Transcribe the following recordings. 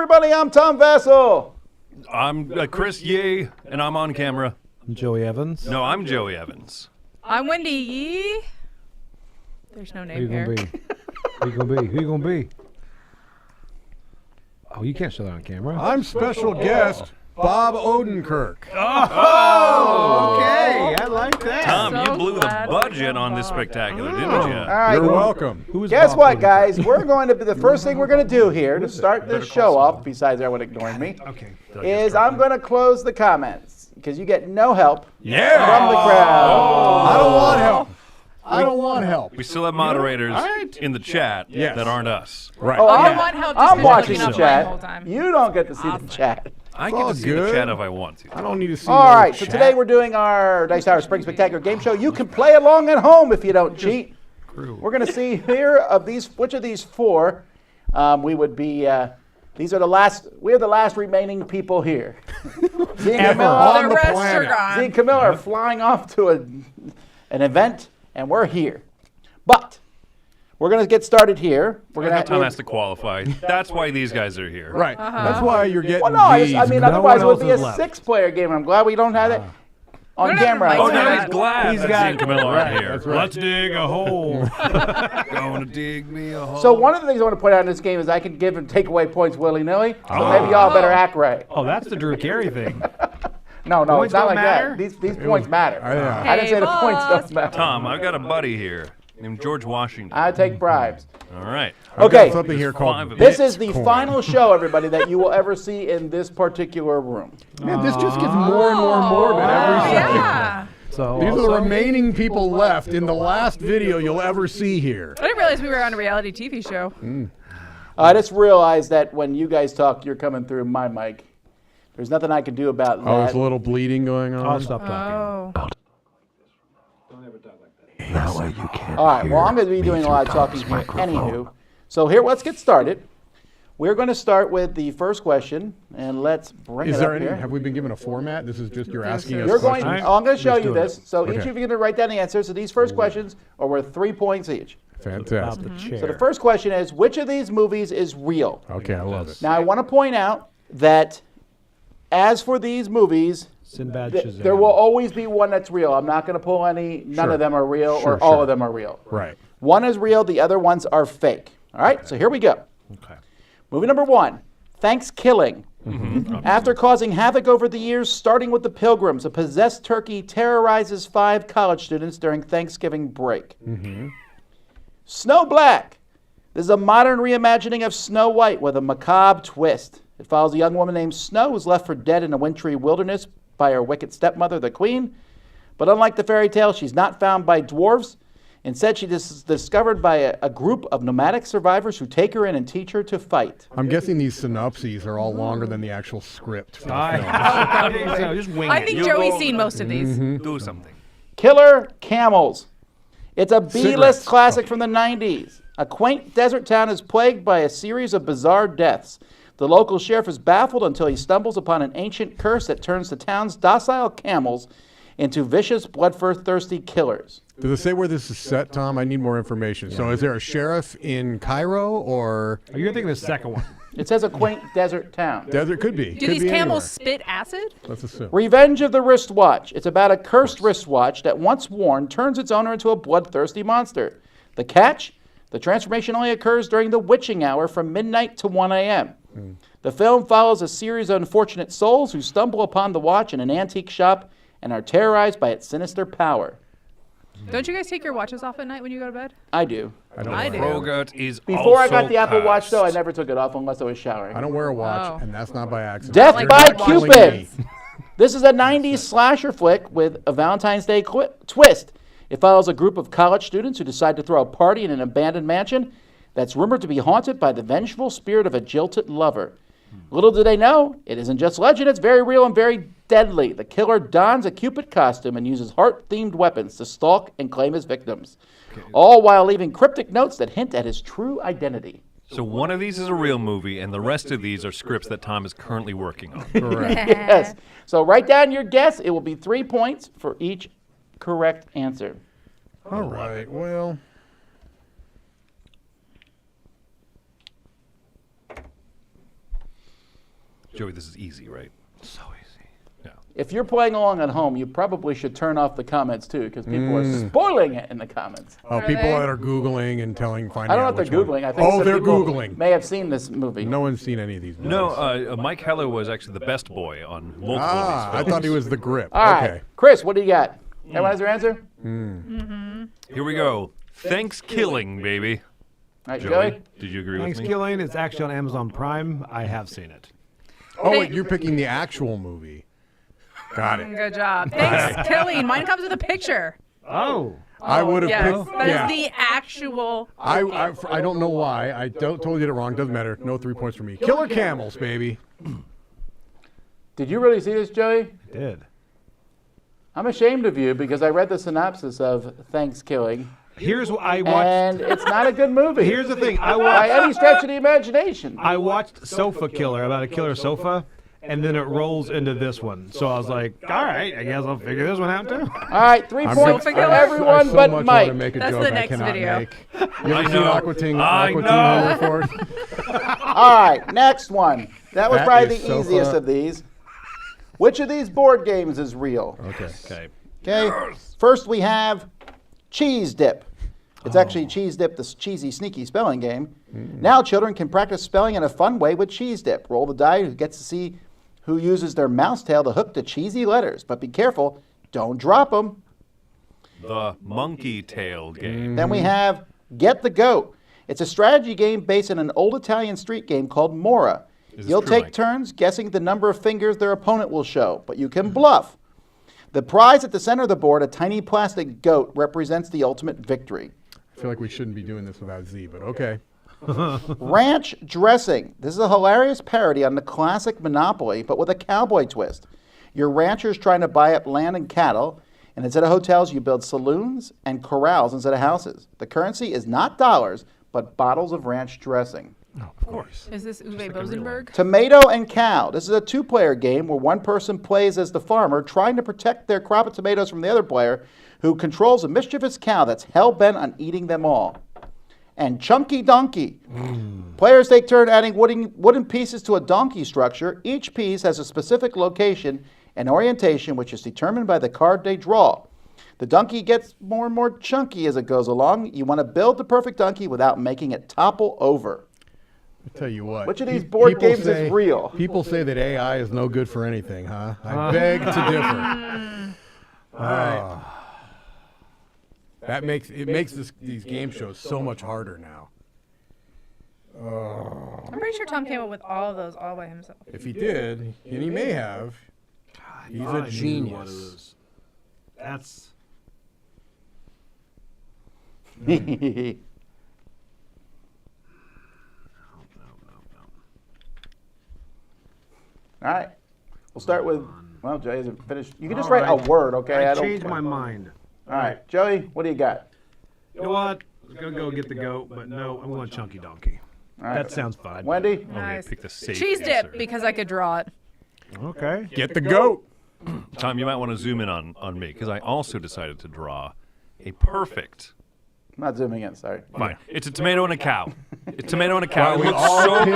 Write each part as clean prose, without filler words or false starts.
everybody. I'm Tom Vassell. I'm Chris Yee, and I'm on camera. I'm Joey Evans. No, I'm Joey Evans. I'm Wendy Yee. There's no name here. Who you gonna be? Who you gonna be? Oh, you can't show that on camera. I'm special guest Bob Odenkirk. Oh, okay. I like that. Tom, So you blew the glad budget we on got this Bob. spectacular, didn't All you? right. You're welcome. Who is Guess Bob what, Odenkirk? guys? We're going to be the first thing we're going to do here to start this show off, besides everyone ignoring me, Okay. is I'm going to close the comments because you get no help Yeah. from the crowd. I don't want help. I don't want help. We still have moderators Alright. in the chat Yes. that aren't us. Right. Oh, I I'm, want help just I'm 'cause you're watching looking the up mine the whole chat. time. You don't get to see Awesome. the chat. I all get to see the good. chat if I want to. I don't need to see All no right, so chat. today we're doing our Dice Tower Spring Spectacular Game Show. You can play along at home if you don't cheat. We're going to see here of these, which of these four we would be. These are the last. We're the last remaining people here. Zee and Ever. Camilla, On The the rest planet. are gone. Zee and Camilla are flying off to an event, and we're here. But we're going to get started here. We're going Tom has to qualify. That's why these guys are here. Right. That's why you're getting Well, no, I these. mean, No otherwise it one would be a else is left. six-player game. I'm glad we don't have it on We don't have camera. the Oh, mics now on. he's glad He's that got- Zee and Camilla aren't Right, here. that's right. Let's dig a hole. Going to dig me a hole. So one of the things I want to point out in this game is I can give and take away points willy-nilly. So maybe y'all better act right. Oh, that's the Drew Carey thing. No, Points it's not don't like matter? that. These points matter. yeah. I didn't say the Hey, points boss. don't matter. Tom, I've got a buddy here named George Washington. I take bribes. All right. I've got Okay. something here Five called of This Bitcoin. is the final show, everybody, that you will ever see in this particular room. Man, this just gets more and more morbid every second. Yeah. So These are the also- remaining people left in the last video you'll ever see here. I didn't realize we were on a reality TV show. I just realized that when you guys talk, you're coming through my mic. There's nothing I can do about Oh, there's that. a little bleeding going on. I'll stop talking. Oh. All right, well, I'm going to be doing a lot of talking here. Anywho, so here, let's get started. We're going to start with the first question, and let's bring Is it there up any? here. Have we been given a format? This is just you're asking us You're going. questions. I'm going to show Let's you do it. this. So each Okay. of you are going to write down the answers. So these first questions are worth 3 points each. About Fantastic. the chair. So the first question is, which of these movies is real? Okay, I love it. Now I want to point out that, as for these movies, Sinbad Shazam. there will always be one that's real. I'm not going to pull any. None Sure. of them are real, Sure, or all sure. of them are real. Right. One is real. The other ones are fake. All right. So here we go. Okay. Movie number 1, Thanksgiving. After causing havoc over the years, starting with the Pilgrims, a possessed turkey terrorizes 5 college students during Thanksgiving break. Snow Black. This is a modern reimagining of Snow White with a macabre twist. It follows a young woman named Snow who's left for dead in a wintry wilderness by her wicked stepmother, the Queen. But unlike the fairy tale, she's not found by dwarves. Instead, she is discovered by a group of nomadic survivors who take her in and teach her to fight. I'm guessing these synopses are all longer than the actual script. For the film. I think so. Just wing I it. think You Joey's go- seen most of these. Do something. Killer Camels. It's a B-list Cigarettes. classic from the 90s. A quaint desert town is plagued by a series of bizarre deaths. The local sheriff is baffled until he stumbles upon an ancient curse that turns the town's docile camels into vicious, bloodthirsty killers. Does it say where this is set, Tom? I need more information. So is there a sheriff in Cairo or Are you thinking the second one? It says a quaint desert town. desert? Could be. Do Could these be camels anywhere. spit acid? Let's assume. Revenge of the Wristwatch. It's about a cursed wristwatch that, once worn, turns its owner into a bloodthirsty monster. The catch? The transformation only occurs during the witching hour from midnight to 1 a.m. The film follows a series of unfortunate souls who stumble upon the watch in an antique shop and are terrorized by its sinister power. Don't you guys take your watches off at night when you go to bed? I do. I do. Rogert is Before I also got the Apple Watch, though, I cursed. never took it off unless I was showering. I don't wear a watch, Oh. and that's not by accident. Death Like by red watches. Cupid. This is a 90s slasher flick with a Valentine's Day twist. It follows a group of college students who decide to throw a party in an abandoned mansion that's rumored to be haunted by the vengeful spirit of a jilted lover. Little do they know, it isn't just legend, it's very real and very deadly. The killer dons a Cupid costume and uses heart-themed weapons to stalk and claim his victims, all while leaving cryptic notes that hint at his true identity. So one of these is a real movie, and the rest of these are scripts that Tom is currently working on. Correct. Yes. So write down your guess. It will be 3 points for each correct answer. All right. Well, Joey, this is easy, right? So easy. Yeah. If you're playing along at home, you probably should turn off the comments too, because people are spoiling it in the comments. Oh, Are people they? that are Googling and finding I don't know out if they're which one. Googling. I think Oh, some they're people Googling. may have seen this movie. No one's seen any of these movies. No, Mike Heller was actually the best boy on multiple of I these films. thought he was the grip. All right. Okay. Chris, what do you got? Everyone has their answer? Here we go. Thanksgiving, baby. All right, Joey, Joey? did you agree with me? Thanksgiving is actually on Amazon Prime. I have seen it. Oh, wait, you're picking the actual movie. Got it. Good job. Thanks, Killing. Mine comes with a picture. Oh. I would have Yes, picked. that is Yeah. the actual. I don't know why. I totally did it wrong. Doesn't matter. No 3 points for me. Killer Camels, baby. Did you really see this, Joey? I did. I'm ashamed of you because I read the synopsis of Thanksgiving, Here's what I watched. and it's not a good movie. Here's the thing. I by watched. any stretch of the imagination. I watched Sofa Killer, about a killer sofa, and then it rolls into this one. So I was like, all right, I guess I'll figure this one out too. All right, 3 points for Killer. everyone I so but much Mike. want to make a That's joke the I next cannot video. make. You ever I seen know. Aqua Teen I Homer know. Force? All right, next one. That was That probably is the Sofa. easiest of these. Which of these board games is real? Okay. Okay. Okay. First, we have Cheese Dip. It's actually Cheese Dip, this cheesy, sneaky spelling game. Now, children can practice spelling in a fun way with Cheese Dip. Roll the die, who gets to see who uses their mouse tail to hook the cheesy letters. But be careful, don't drop them. The Monkey Tail game. Then we have Get the Goat. It's a strategy game based on an old Italian street game called Mora. this You'll true, take Mike? turns guessing the number of fingers their opponent will show, but you can bluff. The prize at the center of the board, a tiny plastic goat, represents the ultimate victory. I feel like we shouldn't be doing this without Z, but okay. Ranch dressing. This is a hilarious parody on the classic Monopoly, but with a cowboy twist. Your rancher's trying to buy up land and cattle, and instead of hotels, you build saloons and corrals instead of houses. The currency is not dollars, but bottles of ranch dressing. Of course. Is this Uwe Bosenberg? Tomato and Cow. This is a two-player game where one person plays as the farmer trying to protect their crop of tomatoes from the other player who controls a mischievous cow that's hell-bent on eating them all. And Chunky Donkey. Players take turn adding wooden pieces to a donkey structure. Each piece has a specific location and orientation which is determined by the card they draw. The donkey gets more and more chunky as it goes along. You want to build the perfect donkey without making it topple over. I tell you what. Which of these board people games is real? People say that AI is no good for anything, huh? I beg to differ. All right. That makes these game shows so much harder now. I'm pretty sure Tom came up with all of those all by himself. If he did, and he may have, he's I a knew what it genius. is. That's All right. We'll start with, well, Joey hasn't finished. You can just write a word, okay? I don't- changed my mind. All right. Joey, what do you got? You know what? I was gonna go get the goat, but no, I'm going Chunky Donkey. All right. That sounds fine. Wendy? I'm going Nice. to pick the safe Cheese answer. dip because I could draw it. Okay. Get the goat. Tom, you might want to zoom in on me because I also decided to draw a perfect. I'm not zooming in, sorry. Fine. It's a tomato and a cow. It's tomato and a cow. Wow, It we looks all so picked-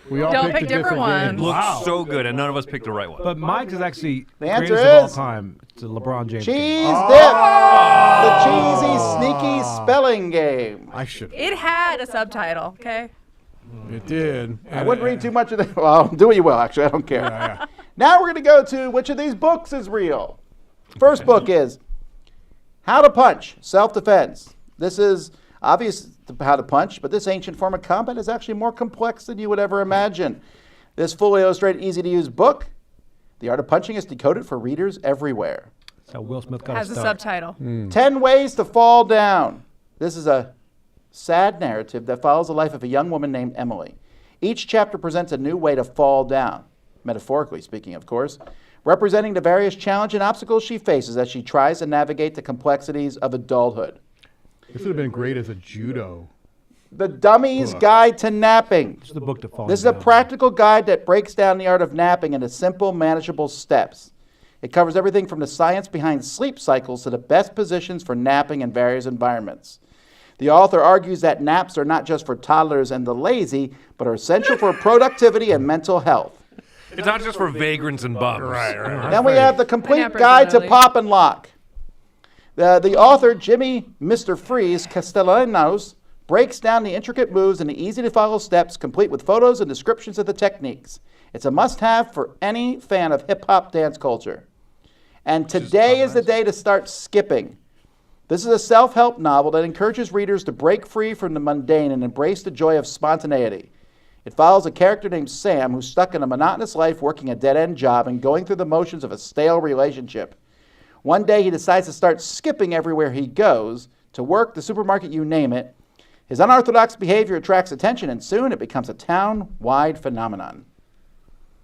good. We all Don't picked pick a different different game. ones. Looks Wow. so good, and none of us picked the right one. But Mike's is actually The answer greatest of all is- time. It's a LeBron James. Cheese game. dip. The cheesy, sneaky spelling game. I should. It had a subtitle, okay? It did. I wouldn't read too much of it. Well, do what you will, actually. I don't care. Yeah. Now we're going to go to which of these books is real. First book is How to Punch, Self-Defense. This is obvious how to punch, but this ancient form of combat is actually more complex than you would ever imagine. This fully illustrated, easy-to-use book, The Art of Punching, is decoded for readers everywhere. That's how Will Smith got Has his a start. subtitle. 10 Ways to Fall Down. This is a sad narrative that follows the life of a young woman named Emily. Each chapter presents a new way to fall down, metaphorically speaking, of course, representing the various challenges and obstacles she faces as she tries to navigate the complexities of adulthood. This would have been great as a judo. The Dummy's Guide to Napping. It's the book to fall This is a down. practical guide that breaks down the art of napping into simple, manageable steps. It covers everything from the science behind sleep cycles to the best positions for napping in various environments. The author argues that naps are not just for toddlers and the lazy, but are essential for productivity and mental health. It's not just for vagrants and bums. Right. Then we have the complete Pineapple guide to early. pop and lock. The author, Jimmy Mr. Freeze Castellanos, breaks down the intricate moves into easy-to-follow steps, complete with photos and descriptions of the techniques. It's a must-have for any fan of hip-hop dance culture. And today is the day to start skipping. This is a self-help novel that encourages readers to break free from the mundane and embrace the joy of spontaneity. It follows a character named Sam who's stuck in a monotonous life working a dead-end job and going through the motions of a stale relationship. One day he decides to start skipping everywhere he goes, to work, the supermarket, you name it. His unorthodox behavior attracts attention, and soon it becomes a town-wide phenomenon.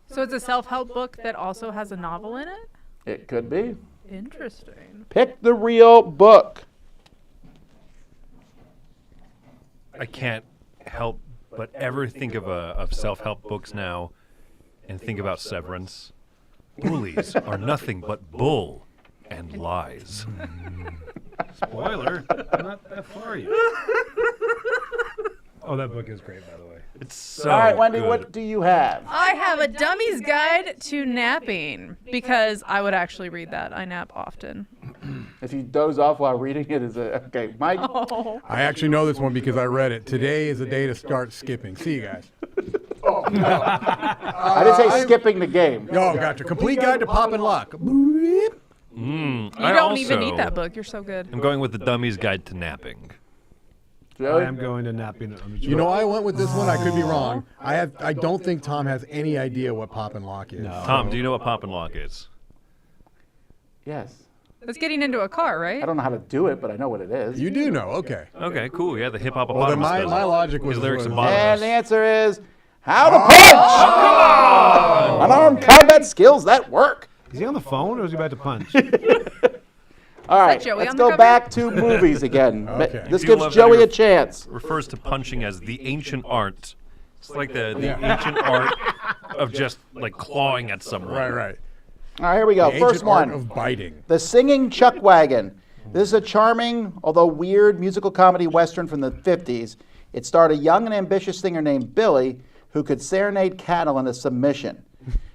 So it's a self-help book that also has a novel in it? It could be. Interesting. Pick the real book. I can't help but ever think of self-help books now and think about Severance. Bullies are nothing but bull and lies. Spoiler. Not that far yet. Oh, that book is great, by the way. It's so All right, Wendy, good. what do you have? I have a dummy's guide to napping because I would actually read that. I nap often. If you doze off while reading it, is it okay? Mike, Oh. I actually know this one because I read it. Today is the day to start skipping. See you guys. I didn't say skipping the game. Oh, gotcha. Complete guide to pop and lock. Boop. You don't even need that book. You're so good. I'm going with the Dummy's Guide to Napping. I Joey? am going to napping. You know, I went with this one. I could be wrong. I don't think Tom has any idea what pop and lock is. Tom, do you know what Pop and Lock is? Yes. That's getting into a car, right? I don't know how to do it, but I know what it is. You do know. Okay. Okay, cool. Yeah, the hip hop Well, then my logic was. His lyrics was- are And the answer is how to punch! Unarmed combat skills that work. Is he on the phone or is he about to punch? All right, Joey let's on the go cover? back to movies again. Okay. This I do gives love that Joey you're- a chance. refers to punching as the ancient art. It's like the ancient art of just like clawing at someone. Right. All right, here we go. The First ancient art one. of biting. The Singing Chuck Wagon. This is a charming, although weird, musical comedy western from the 50s. It starred a young and ambitious singer named Billy who could serenade cattle into submission.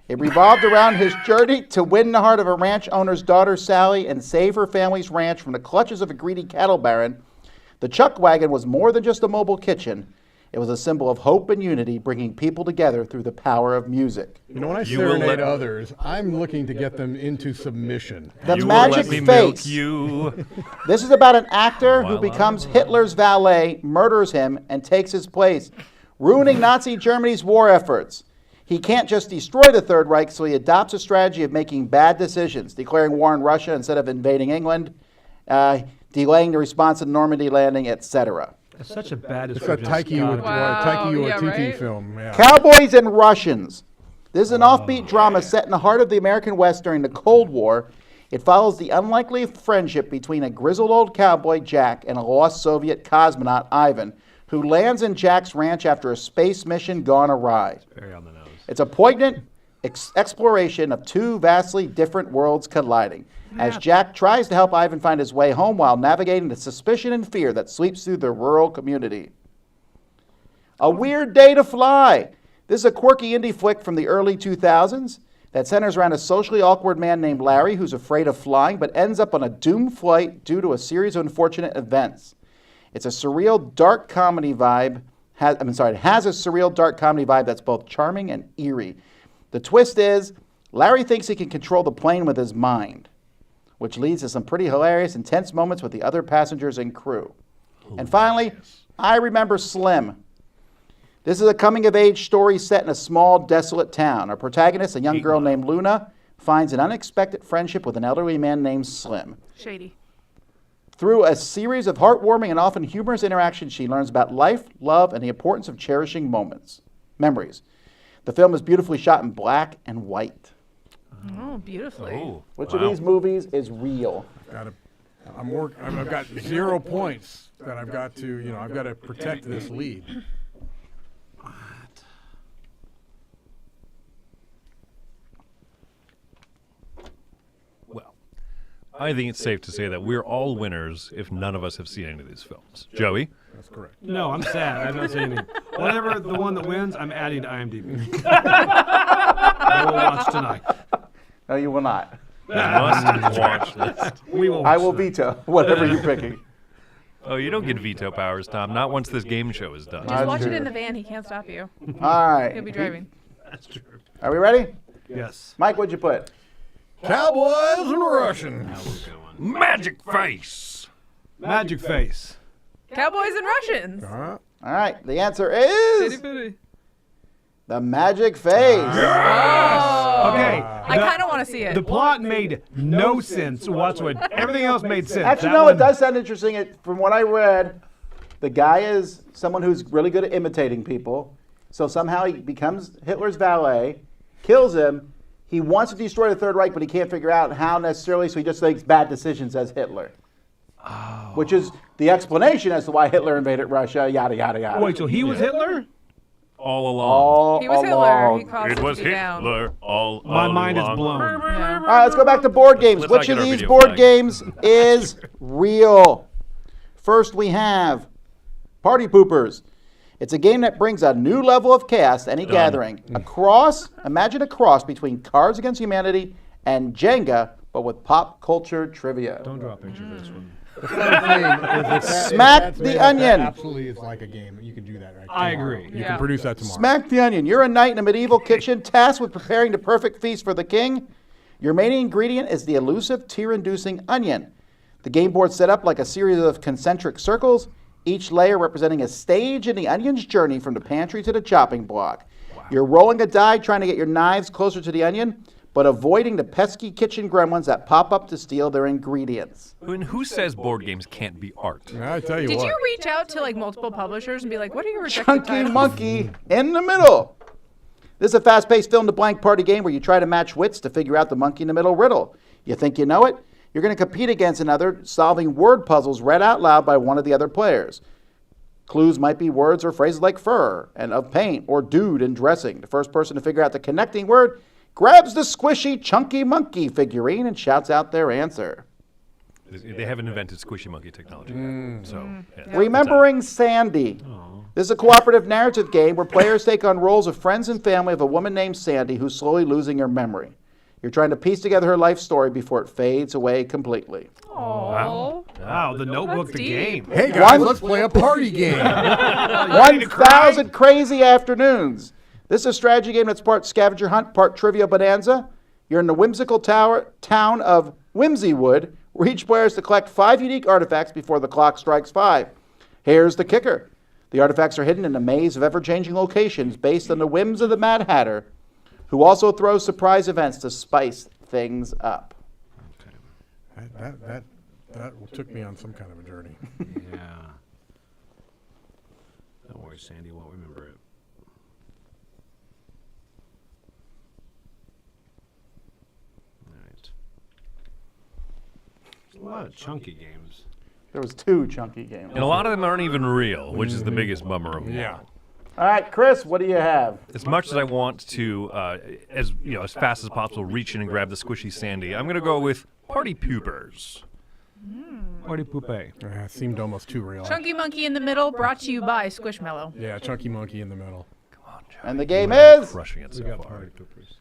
It revolved around his journey to win the heart of a ranch owner's daughter, Sally, and save her family's ranch from the clutches of a greedy cattle baron. The Chuck Wagon was more than just a mobile kitchen. It was a symbol of hope and unity, bringing people together through the power of music. You know, when I You will serenade let- others, I'm looking to get them into submission. The You Magic will let me milk Face. you. This is about an actor who While becomes I'm Hitler's valet, murders him, and takes his place, ruining Nazi Germany's war efforts. He can't just destroy the Third Reich, so he adopts a strategy of making bad decisions, declaring war on Russia instead of invading England, delaying the response to the Normandy landing, etc. That's such a bad It's a description. Taiki Wow, yeah, Waititi right? film. Yeah. Cowboys and Russians. This is an offbeat drama set in the heart of the American West during the Cold War. It follows the unlikely friendship between a grizzled old cowboy, Jack, and a lost Soviet cosmonaut, Ivan, who lands in Jack's ranch after a space mission gone awry. Very on the nose. It's a poignant exploration of two vastly different worlds colliding, as Jack tries to help Ivan find his way home while navigating the suspicion and fear that sweeps through the rural community. A Weird Day to Fly. This is a quirky indie flick from the early 2000s that centers around a socially awkward man named Larry who's afraid of flying but ends up on a doomed flight due to a series of unfortunate events. It's a surreal, dark comedy vibe. It has a surreal, dark comedy vibe that's both charming and eerie. The twist is, Larry thinks he can control the plane with his mind, which leads to some pretty hilarious, intense moments with the other passengers and crew. And finally, I Remember Slim. This is a coming-of-age story set in a small, desolate town. Our protagonist, a young girl named Luna, finds an unexpected friendship with an elderly man named Slim. Shady. Through a series of heartwarming and often humorous interactions, she learns about life, love, and the importance of cherishing memories. The film is beautifully shot in black and white. Oh, beautifully. Oh, Which wow. of these movies is real? I've got 0 points that I've got to, I've got to protect this lead. Well, I think it's safe to say that we're all winners if none of us have seen any of these films. Joey? That's correct. No, I'm sad. I've not seen any. Whatever the one that wins, I'm adding to IMDb. I will watch tonight. No, you will not. Must watch this. We will. I will veto whatever you're picking. Oh, you don't get veto powers, Tom. Not once this game show is done. Just watch it in the van. He can't stop you. All right. He'll be driving. That's true. Are we ready? Yes. Mike, what'd you put? Cowboys and Russians. Magic face. Magic face. Cowboys and Russians. Uh-huh. All right. The answer is Itty bitty. the magic face. Oh. Okay. I kind of want to see it. The plot made no sense whatsoever. Everything else made sense. Actually, That no, one- it does sound interesting. From what I read, the guy is someone who's really good at imitating people. So somehow he becomes Hitler's valet, kills him. He wants to destroy the Third Reich, but he can't figure out how necessarily, so he just makes bad decisions as Hitler. Oh. Which is the explanation as to why Hitler invaded Russia, yada, yada, yada. Wait, so he was Hitler? All along. All He was Hitler. along. He caused It it was to be down. Hitler all My mind is along. blown. Yeah. All right, let's go back to board games. Let's not Which get of our these video board flagged. games is real? First, we have Party Poopers. It's a game that brings a new level of chaos to any gathering. Imagine a cross between Cards Against Humanity and Jenga, but with pop culture trivia. Don't draw a picture of this one. Smack the onion. Absolutely, it's like a game. You can do that right. I tomorrow. agree. You Yeah. can produce that tomorrow. Smack the onion. You're a knight in a medieval kitchen tasked with preparing the perfect feast for the king. Your main ingredient is the elusive, tear-inducing onion. The game board's set up like a series of concentric circles, each layer representing a stage in the onion's journey from the pantry to the chopping block. You're rolling a die trying to get your knives closer to the onion, but avoiding the pesky kitchen gremlins that pop up to steal their ingredients. And who says board games can't be art? I tell you Did what. you reach out to like multiple publishers and be like, what are your rejected Chunky titles? Monkey in the middle. This is a fast-paced fill-in-the-blank party game where you try to match wits to figure out the monkey in the middle riddle. You think you know it? You're going to compete against another, solving word puzzles read out loud by one of the other players. Clues might be words or phrases like fur and of paint or dude and dressing. The first person to figure out the connecting word grabs the squishy Chunky Monkey figurine and shouts out their answer. They haven't invented squishy monkey technology yet. So, yeah. Remembering Sandy. This is a cooperative narrative game where players take on roles of friends and family of a woman named Sandy who's slowly losing her memory. You're trying to piece together her life story before it fades away completely. Aww. Wow, the Notebook, the deep. game. Hey guys, One- let's play a party game. 1,000 crazy afternoons. This is a strategy game that's part scavenger hunt, part trivia bonanza. You're in the whimsical town of Whimsywood, where each player is to collect 5 unique artifacts before the clock strikes 5. Here's the kicker. The artifacts are hidden in a maze of ever-changing locations based on the whims of the Mad Hatter, who also throws surprise events to spice things up. That took me on some kind of a journey. Yeah. Don't worry, Sandy won't remember it. All right. There's a lot of chunky games. There was 2 chunky games. And a lot of them aren't even real, which is the biggest bummer of all. Yeah. All right, Chris, what do you have? As much as I want to, as fast as possible, reach in and grab the squishy Sandy, I'm going to go with Party Poopers. Party Poupée. Seemed almost too real. Chunky Monkey in the middle, brought to you by Squishmallow. Yeah, Chunky Monkey in the middle. And the game is Crushing it so far.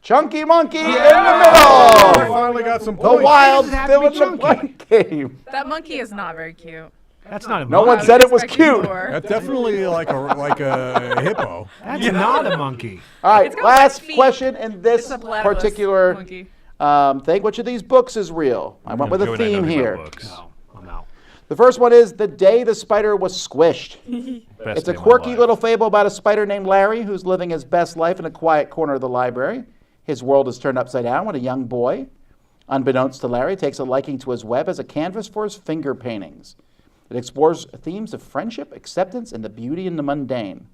Chunky Monkey in the I middle. finally got some The points. wild Why does it have to be fill-in-the-blank game. That monkey is not very cute. That's not a No monkey. one said it was Expecting cute. more. That's definitely like a hippo. That's not a monkey. All right, It's got last white feet. question in this It's a platypus particular monkey. thing. Which of these books is real? I went with a Joey and I know theme nothing here. about books. No, I'm out. The first one is The Day the Spider Was Squished. Best It's a day of my quirky life. little fable about a spider named Larry who's living his best life in a quiet corner of the library. His world is turned upside down when a young boy, unbeknownst to Larry, takes a liking to his web as a canvas for his finger paintings. It explores themes of friendship, acceptance, and the beauty in the mundane.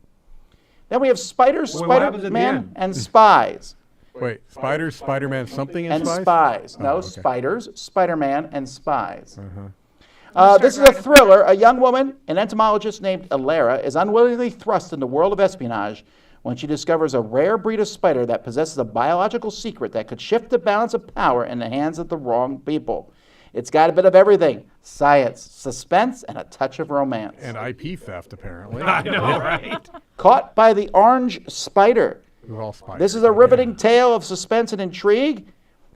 Then we have Spiders, Wait, what happens at the Spider-Man, end? and Spies. Wait, Spiders, Spider-Man, something in And Spies? Spies. No, okay. Spiders, Spider-Man, and Spies. This is a thriller. A young woman, an entomologist named Alara, is unwillingly thrust in the world of espionage when she discovers a rare breed of spider that possesses a biological secret that could shift the balance of power in the hands of the wrong people. It's got a bit of everything: science, suspense, and a touch of romance. And IP theft, apparently. I know, right? Caught by the Orange Spider. We're all spiders. This is a riveting tale of suspense and intrigue.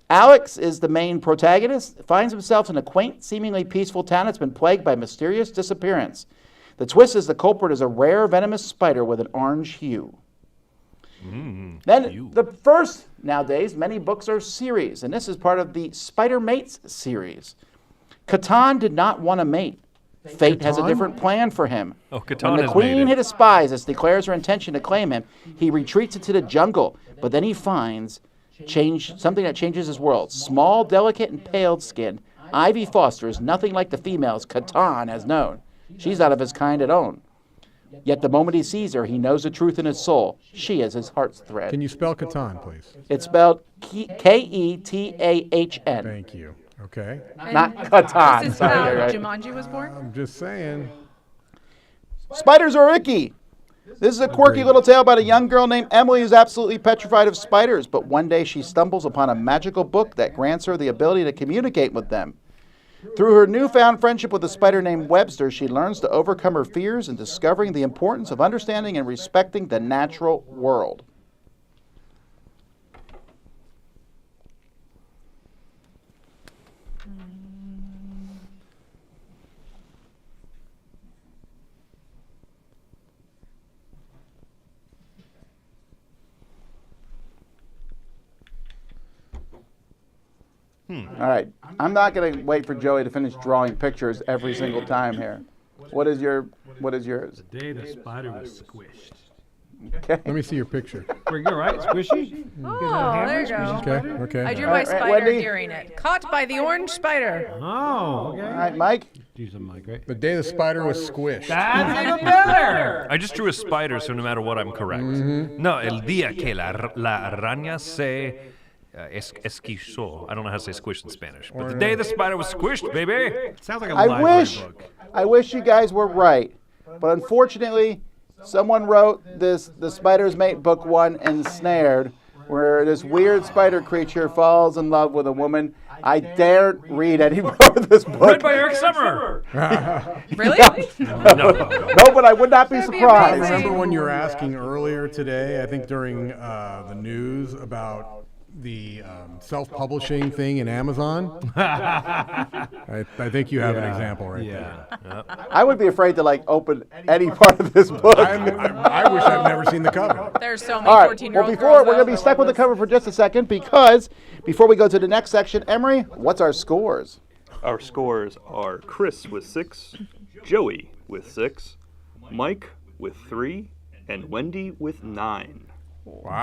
Alex is the main protagonist, finds himself in a quaint, seemingly peaceful town that's been plagued by mysterious disappearance. The twist is the culprit is a rare venomous spider with an orange hue. Then the first, nowadays, many books are series, and this is part of the Spider Mates series. Catan did not want a mate. Fate has a Catan? different plan for him. Oh, Catan When the has queen made hit it. his spies and declares her intention to claim him, he retreats into the jungle, but then he finds something that changes his world. Small, delicate, and pale skinned, Ivy Foster is nothing like the females Catan has known. She's out of his kind at own. Yet the moment he sees her, he knows the truth in his soul. She is his heart's thread. Can you spell Catan, please? It's spelled Ketahn, Thank you. Okay. not Catan. This is Sorry, how right. Jumanji was born. I'm just saying. Spiders are icky. This is a quirky little tale about a young girl named Emily who's absolutely petrified of spiders, but one day she stumbles upon a magical book that grants her the ability to communicate with them. Through her newfound friendship with a spider named Webster, she learns to overcome her fears and discovering the importance of understanding and respecting the natural world. All right. I'm not going to wait for Joey to finish drawing pictures every single time here. What is yours? The day the spider was squished. Okay. Let me see your picture. Pretty good, right? Squishy? Oh, there you go. Okay. Okay. I drew All my right, spider Wendy? during it. Caught by the orange spider. Oh, okay. All right, Mike. Do something like right. The day the spider was squished. That's even better. I just drew a spider, so no matter what, I'm correct. No, el día que la araña se esquizó. I don't know how to say squish in Spanish, but the day the spider was squished, baby. Sounds like a I library book. wish you guys were right, but unfortunately, someone wrote the Spider's Mate Book 1 Ensnared, where this weird spider creature falls in love with a woman. I daren't read any more of this book. Read by Eric Summer. Really? No. No, but I would not be That'd be surprised. amazing. Remember when you were asking earlier today, I think during the news about the self-publishing thing in Amazon? I think you have an example right there. I would be afraid to open any part of this book. I wish I'd never seen the cover. There's so many All right. 14-year-old Well, girls we're going to be out stuck with the cover for just a second because before we go to the next section, Emery, what's our scores? Our scores are Chris with 6, Joey with 6, Mike with 3, and Wendy with 9.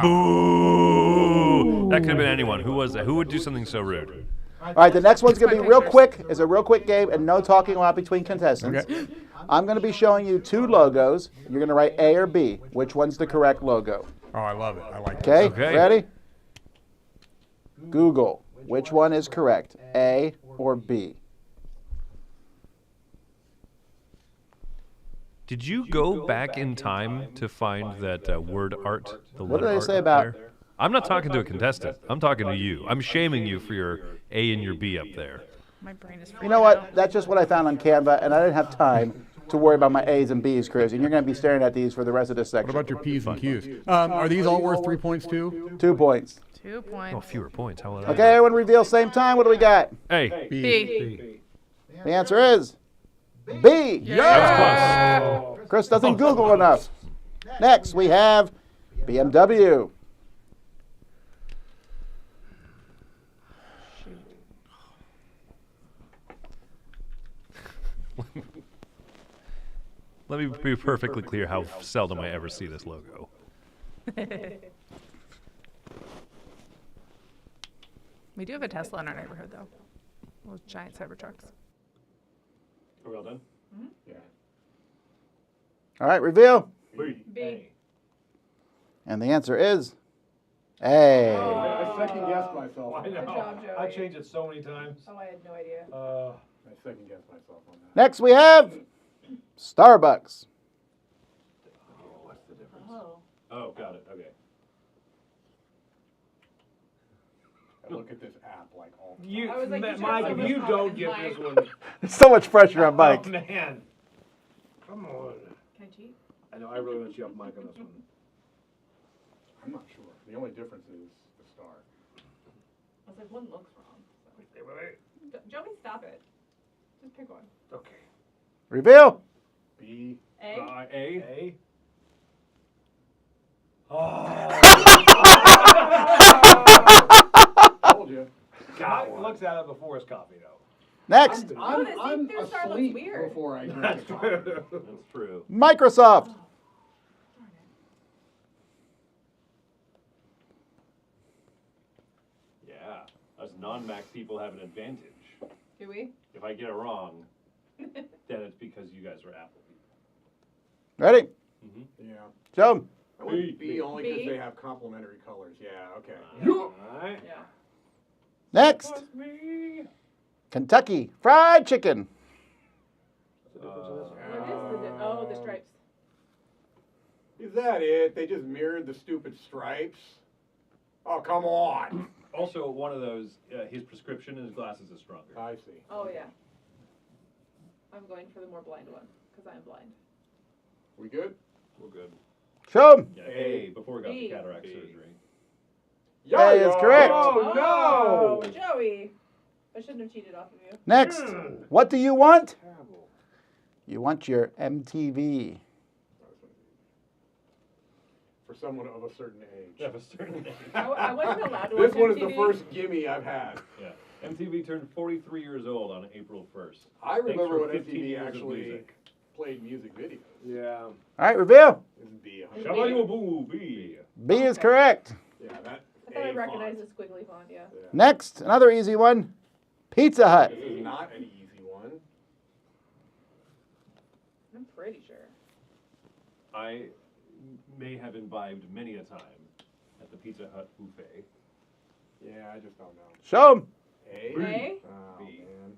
Ooh, that could have been anyone. Who was that? Who would do something so rude? All right, the next one's going to my be real pictures. quick. It's a real quick game and no talking a lot between contestants. Okay. I'm going to be showing you two logos. You're going to write A or B. Which one's the correct logo? Oh, I love it. I like it. Okay? Okay. Ready? Google. Which one is correct? A or B? Did you go back in time to find that word art? The What do letter they art say up about- there? I'm not talking to a contestant. I'm talking to you. I'm shaming you for your A and your B up there. My brain is You know what? That's just what I found on Canva, and I didn't have time to worry about my A's and B's, Chris. And you're going to be staring at these for the rest of this What section. about your P's and Q's? Are these all worth 3 points too? 2 points. 2 Oh, points. fewer points. How would Okay, everyone reveal same time. What do we got? Hey, B. The answer is B. that was close. Chris doesn't Google enough. Next, we have BMW. Let me be perfectly clear how seldom I ever see this logo. We do have a Tesla in our neighborhood, though. Those giant Cybertrucks. Are we all done? All right, reveal. B. And the answer is A. I second guessed myself. I job, know. Joey. I changed it so many times. Oh, I had no idea. I second guessed myself on that. Next, we have Starbucks. What's the difference? Oh. Oh, got it. Okay. look at this app like all the time. You, I was like, you Mike, should've if you said don't this get Mike. this one, So much pressure on Mike. oh man, come on. Can I cheat? I know I really want you off Mike on this one. I'm not sure. The only difference is the star. I was like, one looks wrong. So. Wait. Joey, stop it. Just pick one. Okay. Reveal. B. A. A. Told you. Mike looks at it before his coffee, though. Next, Oh, the see-through star looks asleep weird. before I drink the coffee. That's true. Microsoft. Yeah, us non-Mac people have an advantage. Do we? If I get it wrong, then it's because you guys are Apple people. Ready? Yeah. Show 'em. I went B only because B. they have complementary colors. Yeah, okay. Alright. Yeah. Next, Kentucky Fried Chicken. What is the oh, the stripes. Is that it? They just mirrored the stupid stripes? Oh, come on. Also, one of those, his prescription in his glasses is stronger. I see. Oh, yeah. I'm going for the more blind one, because I'm blind. We good? We're good. Show 'em. Yeah, A, before we got B. the cataract B. surgery. That is correct. Oh, no! Joey! I shouldn't have cheated off of you. Next, what do you want? You want your MTV. For someone of a certain age. Of a certain age. I wasn't allowed to watch This one is the MTV. first gimme I've had. Yeah. MTV turned 43 years old on April 1st. I Thanks remember for when 15 MTV years of actually music. played music videos. Yeah. All right, reveal. This is B. Is Shabba-doo-boo, B. B is correct. Yeah, that. I thought I A recognized font. the squiggly font, yeah. Yeah. Next, another easy one. Pizza Hut. This is not an easy one. I'm pretty sure. I may have imbibed many a time at the Pizza Hut buffet. Yeah, I just don't know. Show 'em. A. A? Oh, B. man.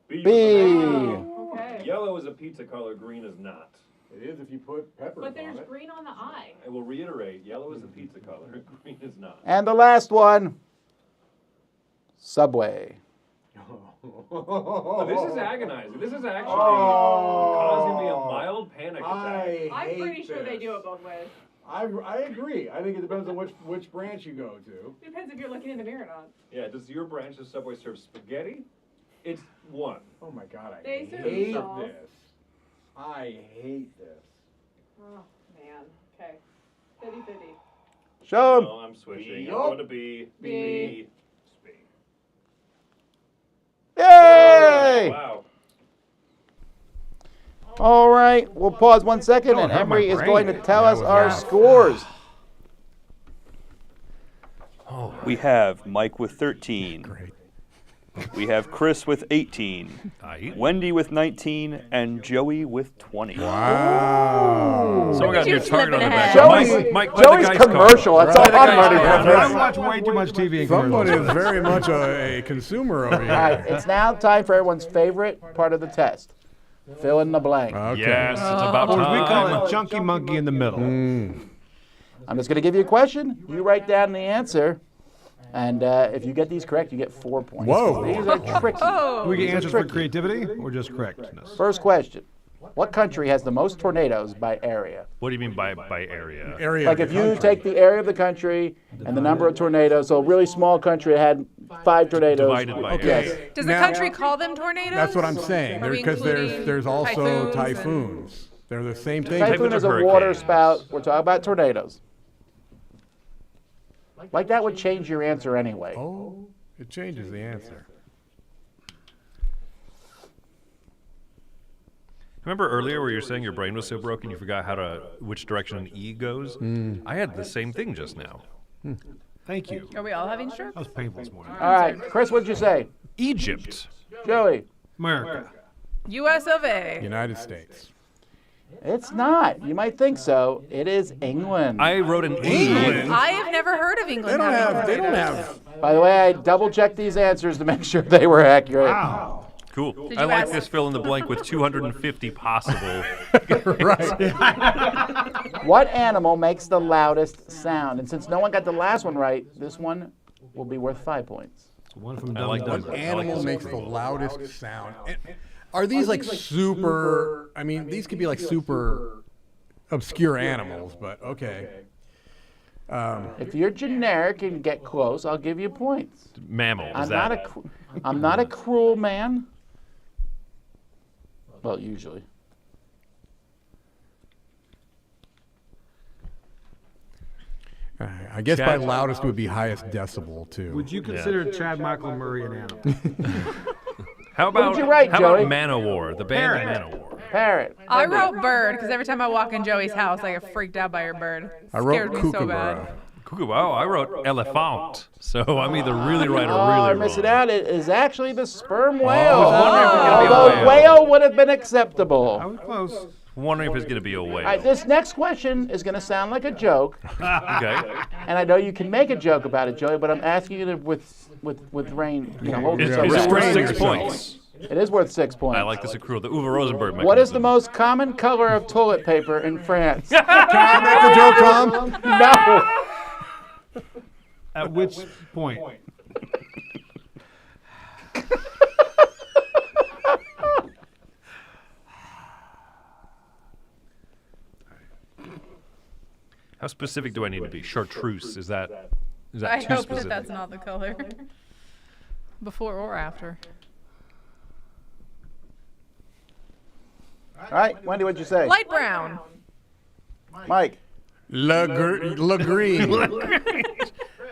B. B. Oh, okay. Yellow is a pizza color, green is not. It is if you put peppers But there's on it. green on the eye. I will reiterate, yellow is a pizza color, green is not. And the last one. Subway. Oh, this is agonizing. This is actually Oh. causing me a mild panic attack. I I'm pretty hate sure they this. do it both ways. I agree. I think it depends on which branch you go to. Depends if you're looking in the mirror or not. Yeah, does your branch of Subway serve spaghetti? It's one. Oh my god, I They serve hate sauce. this. I hate this. Oh, man. Okay. 50-50. Show 'em. No, I'm switching. B. I'm going to B. B. B. Yay! Wow. All right, we'll pause 1 second, Don't and hurt my Emery is brain. going to tell That us was our rough. scores. We have Mike with 13. Great. We have Chris with 18. Aight. Wendy with 19. And Joey with 20. Wow. Someone got a you new target on the slipping back. ahead. Mike, play the Joey's Geist card. commercial. That's all Play the I'm Geist learning card. from I this. watch way too much TV in Someone commercials. is very much a consumer over here. All right, it's now time for everyone's favorite part of the test. Fill in the blank. Okay. Yes, it's about Or time. as we call it, chunky monkey in the middle. I'm just going to give you a question. You write down the answer, and if you get these correct, you get 4 points. Whoa. These are tricky. Do we get These are answers for tricky. creativity or just correctness? First question. What country has the most tornadoes by area? What do you mean by area? Area Like of if the you country. take the area of the country and the number of tornadoes, so a really small country had 5 tornadoes. Divided by Yes. area. Does the Now- country call them tornadoes? That's what I'm saying. Are we Because including there's also typhoons typhoons. They're the same thing. Typhoon is a hurricanes. water spout. We're talking about tornadoes. Like that would change your answer anyway. Oh, it changes the answer. Remember earlier where you were saying your brain was so broken you forgot which direction an E goes? I had the same thing just now. Thank you. Are we all having strokes? That was painful this morning. All right, Chris, what'd you say? Egypt. Joey? America. U.S. of A. United States. It's not. You might think so. It is England. I wrote an E. I have never heard of England. They don't having have. They don't tornadoes. have. By the way, I double-checked these answers to make sure they were accurate. Wow. Cool. Did I you like ask- this fill in the blank with 250 possible. What animal makes the loudest sound? And since no one got the last one right, this one will be worth 5 points. One from I like Dumb that. What Dumb. animal makes the loudest sound? Are these like super? I mean, these could be like super obscure animals, but okay. If you're generic and get close, I'll give you points. Mammal. Is I'm that? I'm not a cruel man. Well, usually. I guess by Chad? loudest would be highest decibel too. Would you consider Chad Michael Murray an animal? How about you write, how Joey? about Manowar? The band Parrot. Manowar. Parrot. I wrote bird because every time I walk in Joey's house, I get freaked out by your bird. I wrote Scared me so kookaburra. bad. Cuckoo. Wow, I wrote elephant. So I'm either really right or Oh, really I'm missing wrong. out. It is actually the sperm whale. wondering if it was gonna be a Although whale. whale would have been I acceptable. was close. Wondering if it's gonna be a whale. All right, this next question is going to sound like a joke, Okay. and I know you can make a joke about it, Joey, but I'm asking you to with rain, hold Is, yourself is it back. worth restrain 6 yourself. points? It is worth 6 points. I like this accrual. The Uwe Rosenberg mechanism. What is the most common color of toilet paper in France? Can I make a joke, Tom? No. At which point? How specific do I need to be? Chartreuse. Is that I too hope specific? that that's not the color. Before or after. All right, Wendy, what'd you say? Light brown. Mike, Le green.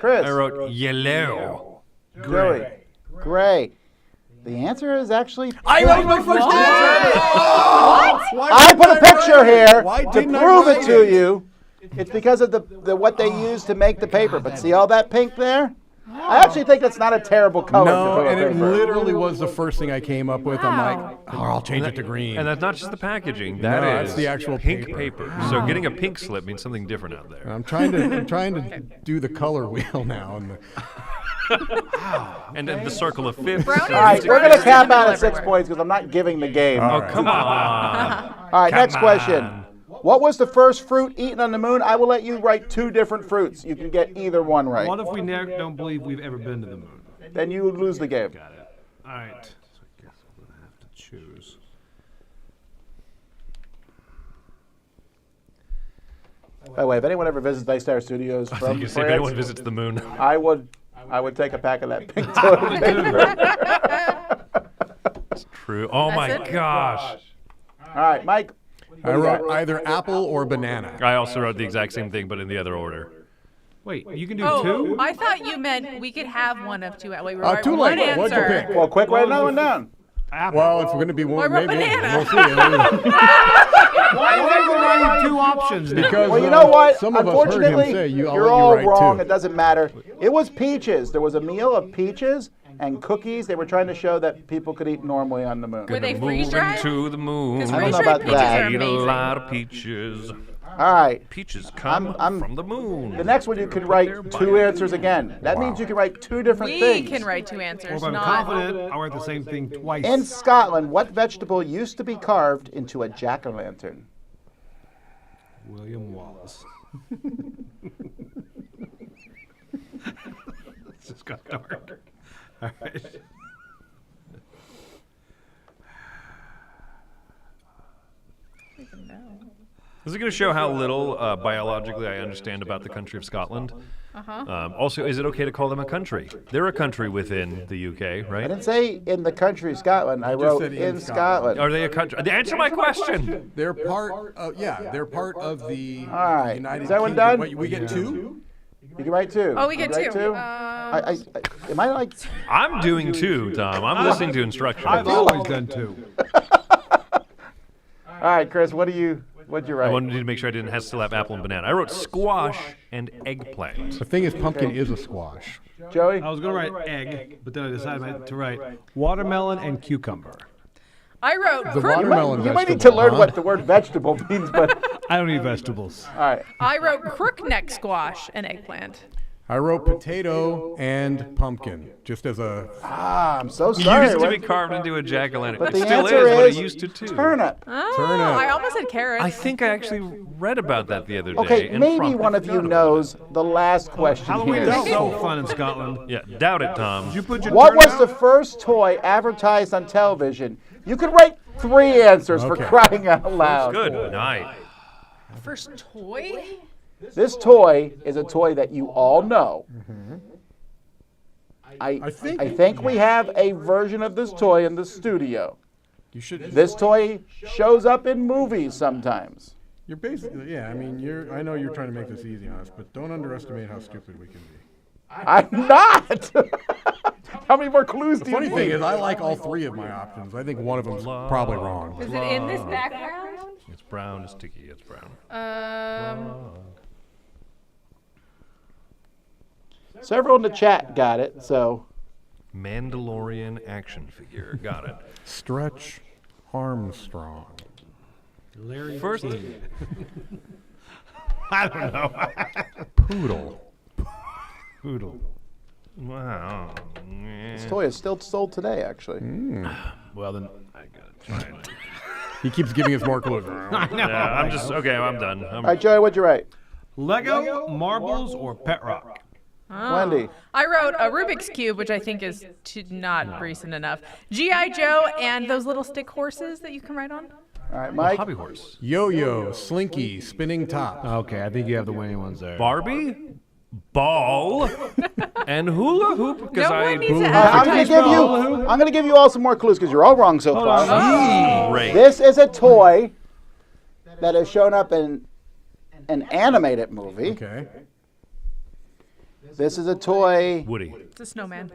Chris, I wrote yellow. Joey, gray. The answer is actually. I wrote my first answer. I put a picture here Why to didn't I prove it write to it? you. It's because of the what they use to make the paper. But see all that pink there? I actually think that's not a terrible color. No, for toilet and it paper. literally was the first thing I came up with. I'm like, oh, I'll change it to green. And that's not just the packaging. No, That that's is the actual pink paper. So getting a pink slip means something different out there. I'm trying to do the color wheel now. And And then the circle of fifths. Brownies. All right, we're going to Brownies cap in the out middle at 6 everywhere. points because I'm not giving the game. Oh, come on. All right, next Come question. on. What was the first fruit eaten on the moon? I will let you write 2 different fruits. You can get either one right. What if we don't believe we've ever been to the moon? Then you lose the game. Got it. All right. So I guess I'm gonna have to choose. By the way, if anyone ever visits Nice Star Studios You from can say if anyone France, visits the moon. I would take a pack of that pink toilet paper. True. Oh my That's it? gosh. All right, Mike. I wrote either apple or banana. I also wrote the exact same thing, but in the other order. Wait, you can do Oh, two? I thought you meant we could have one of two. Wait, we Too one late. What'd you answer. pick? Well, quick, write another one down. Apple. Well, it's going to be one. Or a Maybe banana. we'll see. Why is everyone two options now? Because Well, you know what? Some of us heard him Unfortunately, say, I'll you're let all you write wrong. too. It doesn't matter. It was peaches. There was a meal of peaches and cookies. They were trying to show that people could eat normally on the moon. Were they Gonna freeze-dried? move into the moon. 'Cause I don't know freeze-dried about peaches that. are Eat a amazing. lot of peaches. All right. Peaches come I'm- from the moon. The next one you could write 2 answers again. That means you can write 2 different We things. can write 2 Or answers, if I'm not. confident, I'll write the same thing twice. In Scotland, what vegetable used to be carved into a jack-o'-lantern? William Wallace. This just got dark. All right. Is it going to show how little biologically I understand about the country of Scotland? Also, is it okay to call them a country? They're a country within the UK, I right? didn't say in the country Scotland. I wrote said in in Scotland. Are they a country? Answer my question. They're part of, they're part of the All right. United Is everyone Kingdom. done? Wait, we get 2? You can write 2. Oh, we You get can write 2. 2? Am I like... I'm doing 2, Tom. I'm listening to instructions. I've always done two. All right, Chris, what'd you I write? wanted to make sure I didn't still have apple and banana. I wrote squash and eggplant. The thing is, pumpkin is a squash. Joey? I was going to write egg, but then I decided to write watermelon and cucumber. I wrote The crook. watermelon You might need to vegetable, learn huh? what the word vegetable means, but... I don't eat vegetables. All right. I wrote crookneck squash and eggplant. I wrote potato and pumpkin, just as a. I'm so sorry. Used to be Wendy. carved into a jack-o'-lantern. But It the still answer is, but it is used to too. turnip. Oh, Turnip. I almost said carrot. I think I actually read about that the other day. Okay, and maybe promptly one of you forgot about knows the last question Halloween here. is so fun in Scotland. it. Yeah, doubt it, Tom. Did you put your What turn was out? the first toy advertised on television? You could write 3 answers for Okay. crying out loud. Good night. First toy? This toy is a toy that you all know. I think we have a version of this toy in the studio. You should. This toy shows up in movies sometimes. You're basically, yeah. I mean, I know you're trying to make this easy on us, but don't underestimate how stupid we can be. I'm not. How many more clues The do you funny need? thing is, I like all 3 of my options. I think one of them's probably wrong. Is it in this background? It's brown, it's sticky, it's brown. Several in the chat got it, so Mandalorian action figure. Got it. Stretch Armstrong. Larry First, I don't know. Poodle. Poodle. wow. this toy is still sold today, actually. Well, then. I gotta try it. He keeps giving us more clues. Yeah, I'm just okay. I'm done. All right, Joey, what'd you write? Lego, marbles, or pet rock? Wendy. I wrote a Rubik's Cube, which I think is not recent enough. G.I. Joe and those little stick horses that you can ride on. All right, Mike. Hobby horse. Yo-yo, slinky, spinning top. Okay, I think you have the winning ones there. Barbie, ball, and hula hoop. Because No one needs to I'm gonna advertise give you. for I'm gonna give you all some more clues because you're all wrong so far. Great. This is a toy that has shown up in an animated movie. Okay. This is a toy Woody. It's a snowman.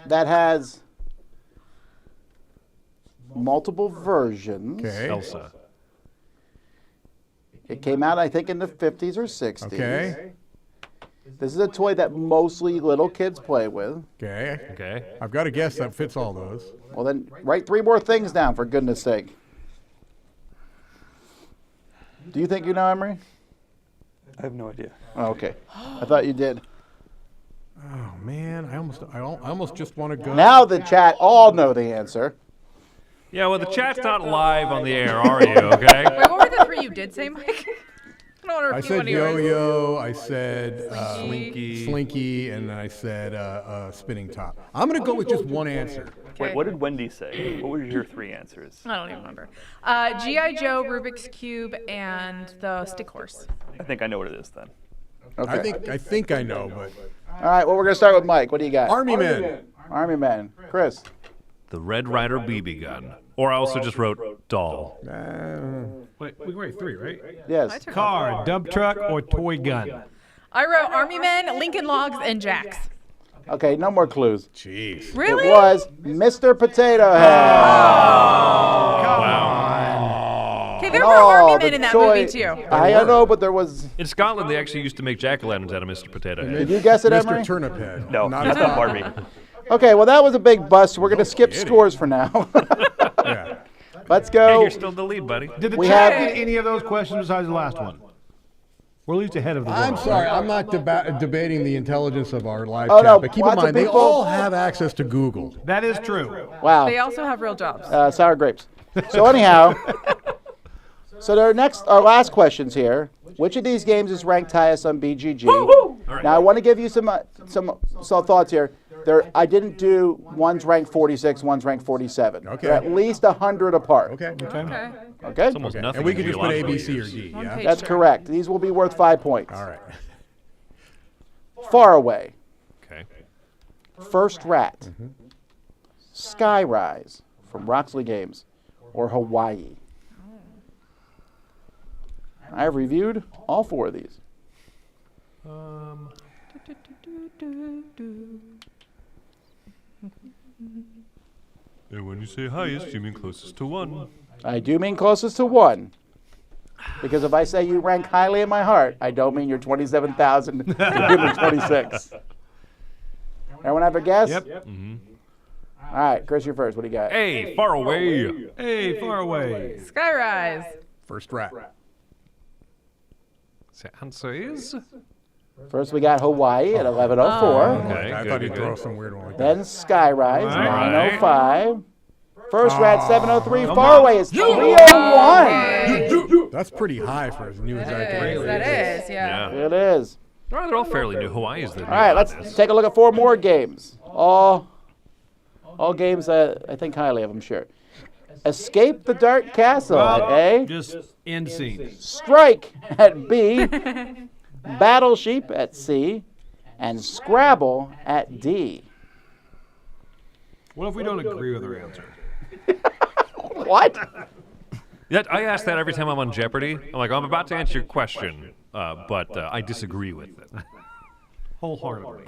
that has multiple versions. Okay. Elsa. It came out, I think, in the 50s or 60s. Okay. This is a toy that mostly little kids play with. Okay. Okay. I've got a guess that fits all those. Well, then write 3 more things down, for goodness sake. Do you think you know, Emery? I have no idea. Oh, okay. I thought you did. Oh man, I almost just want to go. Now the chat all know the answer. Yeah, well, the chat's not live on the air, are you? Okay. Wait, what were the 3 you did say, Mike? I don't want to I repeat said one of yours. yo-yo, I said Slinky. slinky, and then I said spinning top. I'm gonna go with just one answer. Wait, what did Wendy say? What were your 3 answers? I don't even remember. G.I. Joe, Rubik's Cube, and the stick horse. I think I know what it is then. Okay. I think I know, but All right, well, we're going to start with Mike. What do you got? Army Men. Army Man. Chris. The Red Ryder BB gun. Or I also just wrote doll. Wait, we can write 3, right? Yes. Car, dump truck, or toy gun? I wrote Army Men, Lincoln Logs, and Jacks. Okay, no more clues. Jeez. Really? It was Mr. Potato Head. Okay, there were Army Men in that movie too. I know, but there was. In Scotland, they actually used to make jack-o'-lanterns out of Mr. Potato Head. Did you guess it, Emery? Mr. Turnip Head. No, not that's not Barbie. Okay, well, that was a big bust. We're going to skip scores for now. Yeah. Let's Hey, go. you're still the lead, buddy. Did the We chat have- get any of those questions besides the last one? We're at least ahead of the I'm world. sorry, I'm not debating the intelligence of our live Oh, chat, no, but keep in lots of mind, they people- all have access to Google. That is true. Wow. They also have real jobs. Sour grapes. So anyhow, so our last questions here. Which of these games is ranked highest on BGG? Now I want to give you some thoughts here. I didn't do one's ranked 46, one's ranked 47. Okay. They're at least 100 apart. Okay. Okay. Okay. It's almost nothing. And we in can just put A, geological B, C, or years. D. One Yeah. page That's turn. correct. These will be worth 5 points. All right. Far Away, Okay. First Rat, Skyrise from Roxley Games, or Hawaii. I have reviewed all 4 of these. And when you say highest, you mean closest to 1. I do mean closest to 1. Because if I say you rank highly in my heart, I don't mean you're 27,000 and you're 26. Everyone have a guess? Yep. All right, Chris, you're first. What do you got? Hey, far away. Hey, far away. Skyrise. First rat. The answer is First, we got Hawaii at 11:04. Okay, I good, thought good, he'd throw good. some weird one like that. Then Skyrise, Alright. 9:05. First, we're at 7:03. Faraway is 3:01. That's pretty high for as new as that That game. is, that is, yeah. Yeah. It is. Well, they're all fairly new. Hawaii is the new All right, let's hotness. take a look at 4 more games. All games that I think highly of, I'm sure. Escape the Dark Castle at A. Just end scene. Strike at B. Battle Sheep at C. And Scrabble at D. What if we don't agree with her answer? What? Yeah, I ask that every time I'm on Jeopardy. I'm like, I'm about to answer your question, but I disagree with it. Wholeheartedly.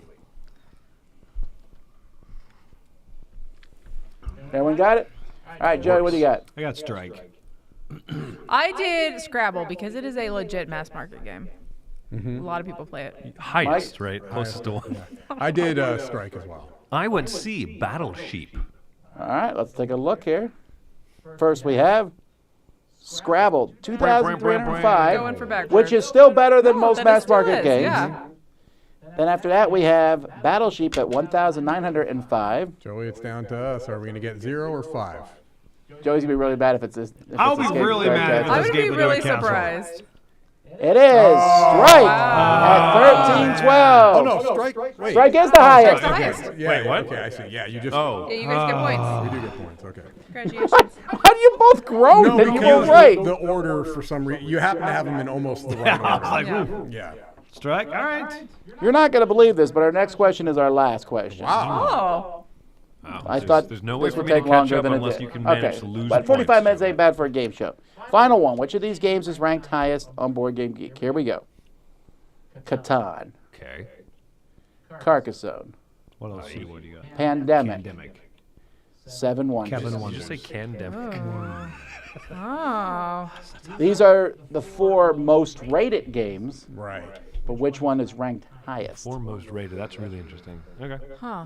Everyone got it? All right, Joey, what do you got? I got strike. I did Scrabble because it is a legit mass market game. Mm-hmm. A lot of people play it. Highest, right? Closest to one. I did Strike as well. I went C, Battle Sheep. All right, let's take a look here. First, we have Scrabble, 2,305, Going for backwards. which is still better than most That mass still market is, games. Yeah. Then after that, we have Battle Sheep at 1,905. Joey, it's down to us. Are we going to get 0 or 5? Joey's gonna be really bad if it's this. If I'll it's be Escape the really Dark mad if Castle. I Let's would be get the really Dark Castle. surprised. It is Strike at 1312. Oh, no, Strike. Wait. Strike is the highest. the highest. Yeah, Wait, what? Okay, I see. Yeah, you just. Oh, Yeah, you guys get points. We do get points. Okay. Congratulations. How do you both groan No, and you because were right? the order for some reason you happen to have them in almost the right order. Like, Yeah. ooh, Yeah. strike. All right. You're not gonna believe this, but our next question is our last question. Oh. I thought there's no way this for would me to take catch longer up than it unless did. you can manage Okay, to lose but 45 points. minutes ain't bad for a game show. Final one. Which of these games is ranked highest on Board Game Geek? Here we go. Catan, Okay. Carcassonne, What else? What do you got? Pandemic, Pandemic. 7 Wonders. Kevin Did you Wonders. say Candemic? Oh. These are the 4 most rated games, Right. but which one is ranked highest? 4 most rated. That's really interesting. Okay. Huh.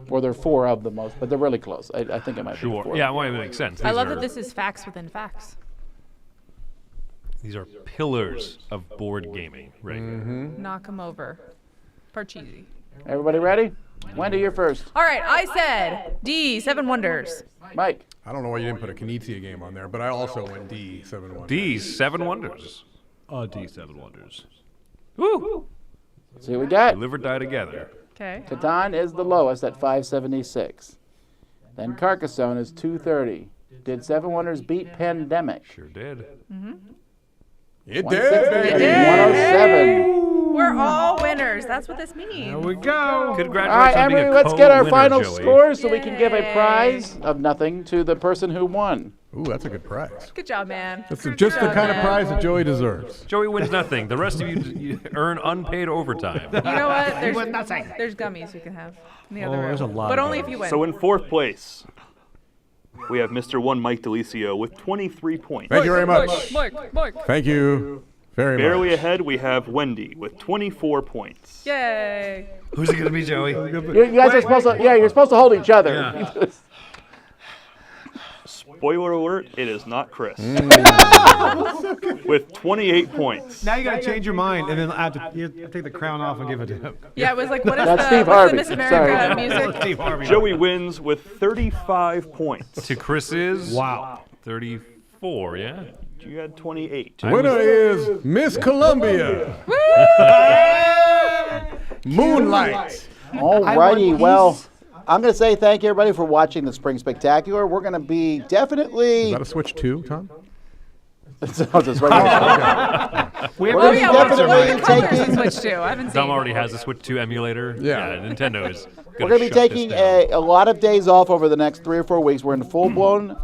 Or there are 4 of the most, but they're really close. I think it might be Sure. 4. Yeah, well, it makes sense. I These love are- that this is facts within facts. These are pillars of board gaming, right? Knock 'em over. Parcheesi. Everybody ready? Wendy, you're first. All right, I said D, 7 Wonders. Mike, I don't know why you didn't put a Knizia game on there, but I also went D 7-1. These 7 Wonders. D7 Wonders. Woo! see what we got. Live or die together. Okay. Catan is the lowest at 576. Then Carcassonne is 230. Did 7 Wonders beat Pandemic? Sure did. It 160 did, and baby. 107. We're all winners. That's what this There means. we go. All right, Congratulations on being Emery, a let's get our co-winner, final Joey. scores so we can give a Yay. prize of nothing to the person who won. Ooh, that's a good prize. Good job, man. That's Good just the job, kind of man. prize that Joey deserves. Joey wins nothing. The rest of you earn unpaid overtime. You know what? There's gummies you can have in the other room. there's a lot But of only if you win. So in 4th place, we have Mr. 1 Mike DeLisio with 23 points. Thank you very much. Mike. Thank you very Barely much. ahead, we have Wendy with 24 points. Yay. Who's it going to be, Joey? You guys are supposed to, you're supposed to hold each other. Yeah. Spoiler alert, it is not Chris. With 28 points. Now you gotta change your mind, and then you have to take the crown off and give it to him. Yeah, it was like, what is That's the, Steve what's Harvey. the Miss America music? Steve Harvey. Joey wins with 35 points. To Chris's Wow. 34, yeah? You had 28. Winner is Miss Columbia. Moonlight. Alrighty, well, I'm going to say thank you, everybody, for watching the Spring Spectacular. We're going to be definitely... Is that a Switch 2, Tom? It's right here. We Oh, yeah, what's definitely the colors taking- of Switch 2? I haven't seen Dom already has a Switch 2 emulator. Yeah. Nintendo is We're going to be taking a lot of days off over the next 3 or 4 weeks. We're in full-blown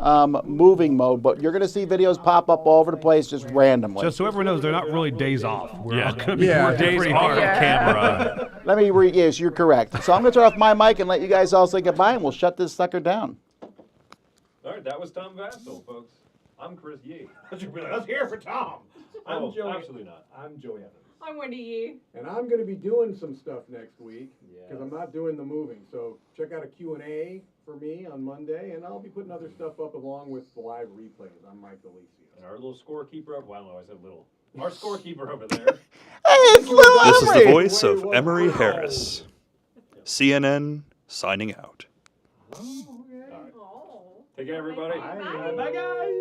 moving mode, but you're going to see videos pop up all over the place just randomly. Just so everyone knows, they're not really days off. We're all gonna be Yeah. working Days pretty on hard. Yeah. camera. Let me yes, you're correct. So I'm going to turn off my mic and let you guys all say goodbye, and we'll shut this sucker down. All right, that was Tom Vassell, folks. I'm Chris Yee. Let's hear it for Tom. I'm Joey. Absolutely not. I'm Joey Evans. I'm Wendy Yee. And I'm going to be doing some stuff next week because I'm not doing the moving. So check out a Q&A for me on Monday, and I'll be putting other stuff up along with the live replays. I'm Mike Delicious. And our little scorekeeper, well, no, I said little. Our scorekeeper over there. It's little This is the Emery. voice of Emery Harris. CNN signing out. Oh. Take care, everybody. Bye. Bye, guys.